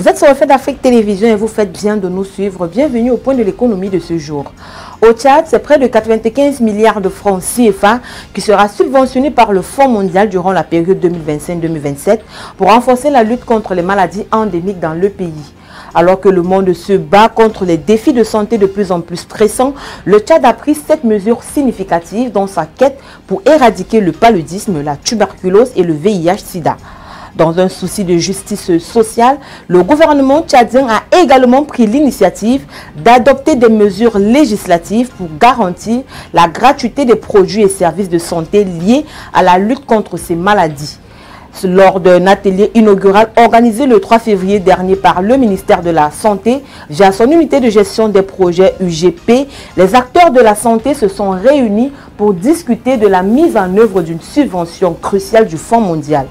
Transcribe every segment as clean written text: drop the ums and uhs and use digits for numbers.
Vous êtes sur le Fait d'Afrique Télévision et vous faites bien de nous suivre. Bienvenue au point de l'économie de ce jour. Au Tchad, c'est près de 95 milliards de francs CFA qui sera subventionné par le Fonds mondial durant la période 2025-2027 pour renforcer la lutte contre les maladies endémiques dans le pays. Alors que le monde se bat contre les défis de santé de plus en plus pressants, le Tchad a pris 7 mesures significatives dans sa quête pour éradiquer le paludisme, la tuberculose et le VIH-Sida. Dans un souci de justice sociale, le gouvernement tchadien a également pris l'initiative d'adopter des mesures législatives pour garantir la gratuité des produits et services de santé liés à la lutte contre ces maladies. Lors d'un atelier inaugural organisé le 3 février dernier par le ministère de la Santé, via son unité de gestion des projets UGP, les acteurs de la santé se sont réunis pour discuter de la mise en œuvre d'une subvention cruciale du Fonds mondial.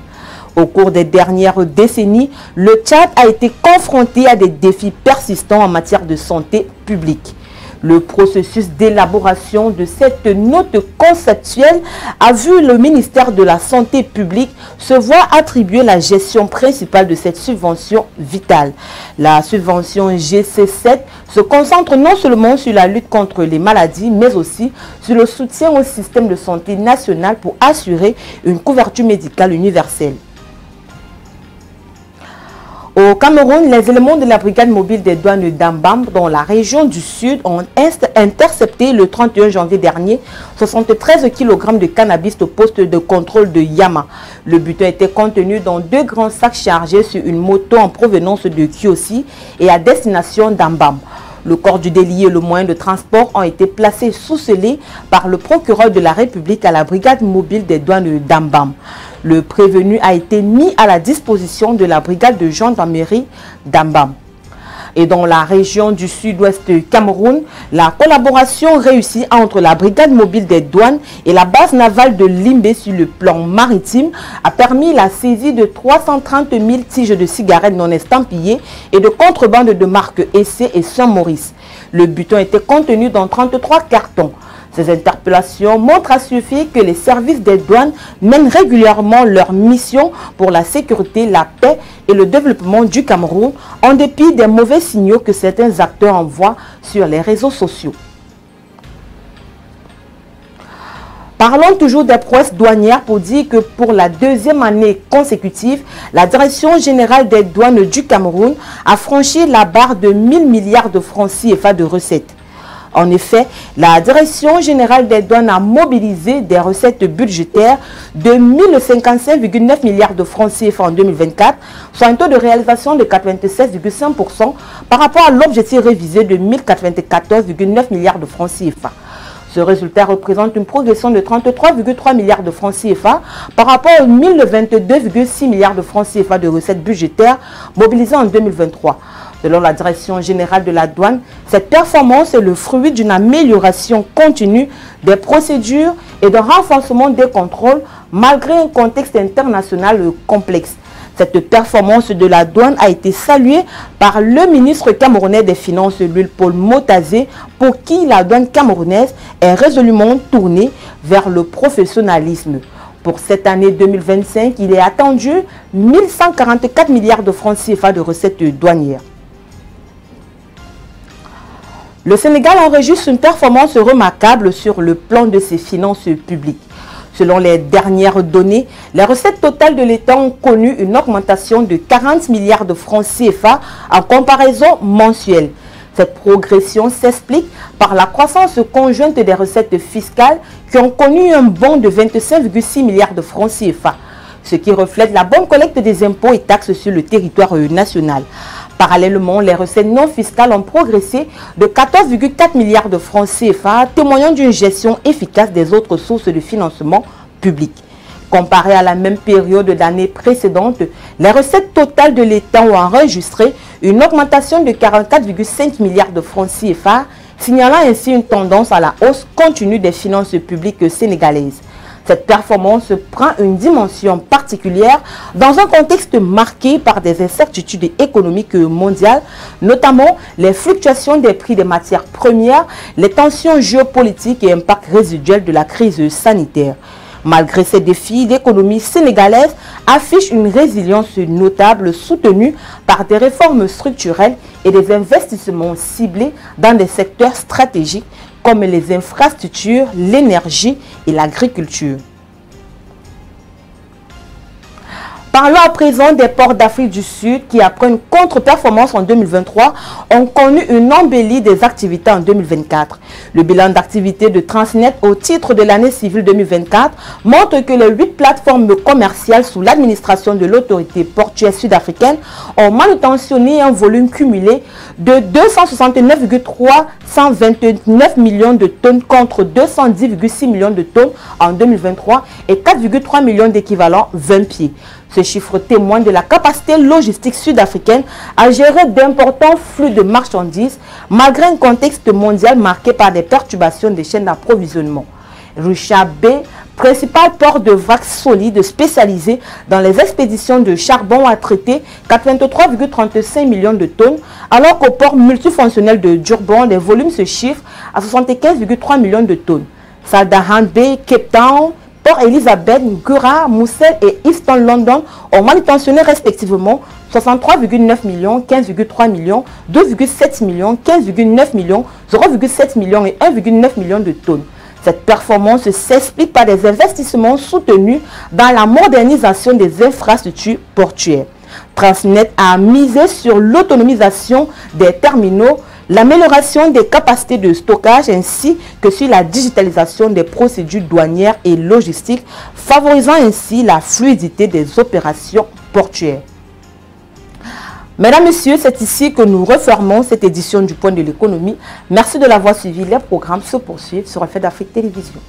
Au cours des dernières décennies, le Tchad a été confronté à des défis persistants en matière de santé publique. Le processus d'élaboration de cette note conceptuelle a vu le ministère de la Santé publique se voir attribuer la gestion principale de cette subvention vitale. La subvention GC7 se concentre non seulement sur la lutte contre les maladies, mais aussi sur le soutien au système de santé national pour assurer une couverture médicale universelle. Au Cameroun, les éléments de la brigade mobile des douanes d'Ambam dans la région du Sud ont intercepté le 31 janvier dernier 73 kg de cannabis au poste de contrôle de Yama. Le butin était contenu dans 2 grands sacs chargés sur une moto en provenance de Kiosi et à destination d'Ambam. Le corps du délit et le moyen de transport ont été placés sous scellé par le procureur de la République à la brigade mobile des douanes d'Ambam. Le prévenu a été mis à la disposition de la brigade de gendarmerie d'Ambam. Et dans la région du sud-ouest du Cameroun, la collaboration réussie entre la brigade mobile des douanes et la base navale de Limbé sur le plan maritime a permis la saisie de 330 000 tiges de cigarettes non estampillées et de contrebande de marque Essai et Saint-Maurice. Le butin était contenu dans 33 cartons. Ces interpellations montrent à suffire que les services des douanes mènent régulièrement leur mission pour la sécurité, la paix et le développement du Cameroun, en dépit des mauvais signaux que certains acteurs envoient sur les réseaux sociaux. Parlons toujours des prouesses douanières pour dire que pour la 2e année consécutive, la Direction générale des douanes du Cameroun a franchi la barre de 1000 milliards de francs CFA de recettes. En effet, la Direction générale des douanes a mobilisé des recettes budgétaires de 1055,9 milliards de francs CFA en 2024, soit un taux de réalisation de 96,5% par rapport à l'objectif révisé de 1094,9 milliards de francs CFA. Ce résultat représente une progression de 33,3 milliards de francs CFA par rapport aux 1022,6 milliards de francs CFA de recettes budgétaires mobilisées en 2023. Selon la Direction générale de la douane, cette performance est le fruit d'une amélioration continue des procédures et d'un renforcement des contrôles malgré un contexte international complexe. Cette performance de la douane a été saluée par le ministre camerounais des Finances, Paul Motazé, pour qui la douane camerounaise est résolument tournée vers le professionnalisme. Pour cette année 2025, il est attendu 1144 milliards de francs CFA de recettes douanières. Le Sénégal enregistre une performance remarquable sur le plan de ses finances publiques. Selon les dernières données, les recettes totales de l'État ont connu une augmentation de 40 milliards de francs CFA en comparaison mensuelle. Cette progression s'explique par la croissance conjointe des recettes fiscales qui ont connu un bond de 25,6 milliards de francs CFA, ce qui reflète la bonne collecte des impôts et taxes sur le territoire national. Parallèlement, les recettes non fiscales ont progressé de 14,4 milliards de francs CFA, témoignant d'une gestion efficace des autres sources de financement public. Comparé à la même période d'année précédente, les recettes totales de l'État ont enregistré une augmentation de 44,5 milliards de francs CFA, signalant ainsi une tendance à la hausse continue des finances publiques sénégalaises. Cette performance prend une dimension particulière dans un contexte marqué par des incertitudes économiques mondiales, notamment les fluctuations des prix des matières premières, les tensions géopolitiques et impact résiduel de la crise sanitaire. Malgré ces défis, l'économie sénégalaise affiche une résilience notable soutenue par des réformes structurelles et des investissements ciblés dans des secteurs stratégiques comme les infrastructures, l'énergie et l'agriculture. Parlons à présent des ports d'Afrique du Sud qui, après une contre-performance en 2023, ont connu une embellie des activités en 2024. Le bilan d'activité de Transnet au titre de l'année civile 2024 montre que les 8 plateformes commerciales sous l'administration de l'autorité portuaire sud-africaine ont manutentionné un volume cumulé de 269,329 millions de tonnes contre 210,6 millions de tonnes en 2023 et 4,3 millions d'équivalents 20 pieds. Ce chiffre témoigne de la capacité logistique sud-africaine à gérer d'importants flux de marchandises malgré un contexte mondial marqué par des perturbations des chaînes d'approvisionnement. Richard Bay, principal port de vrac solide spécialisé dans les expéditions de charbon, a traité 83,35 millions de tonnes, alors qu'au port multifonctionnel de Durban, les volumes se chiffrent à 75,3 millions de tonnes. Saldahan Bay, Cape Town, Port Elizabeth, Ngura, Moussel et Easton London ont manutentionné respectivement 63,9 millions, 15,3 millions, 2,7 millions, 15,9 millions, 0,7 millions et 1,9 millions de tonnes. Cette performance s'explique par des investissements soutenus dans la modernisation des infrastructures portuaires. Transnet a misé sur l'autonomisation des terminaux, l'amélioration des capacités de stockage ainsi que sur la digitalisation des procédures douanières et logistiques, favorisant ainsi la fluidité des opérations portuaires. Mesdames, Messieurs, c'est ici que nous refermons cette édition du Point de l'économie. Merci de l'avoir suivi. Les programmes se poursuivent sur Reflet d'Afrique Télévision.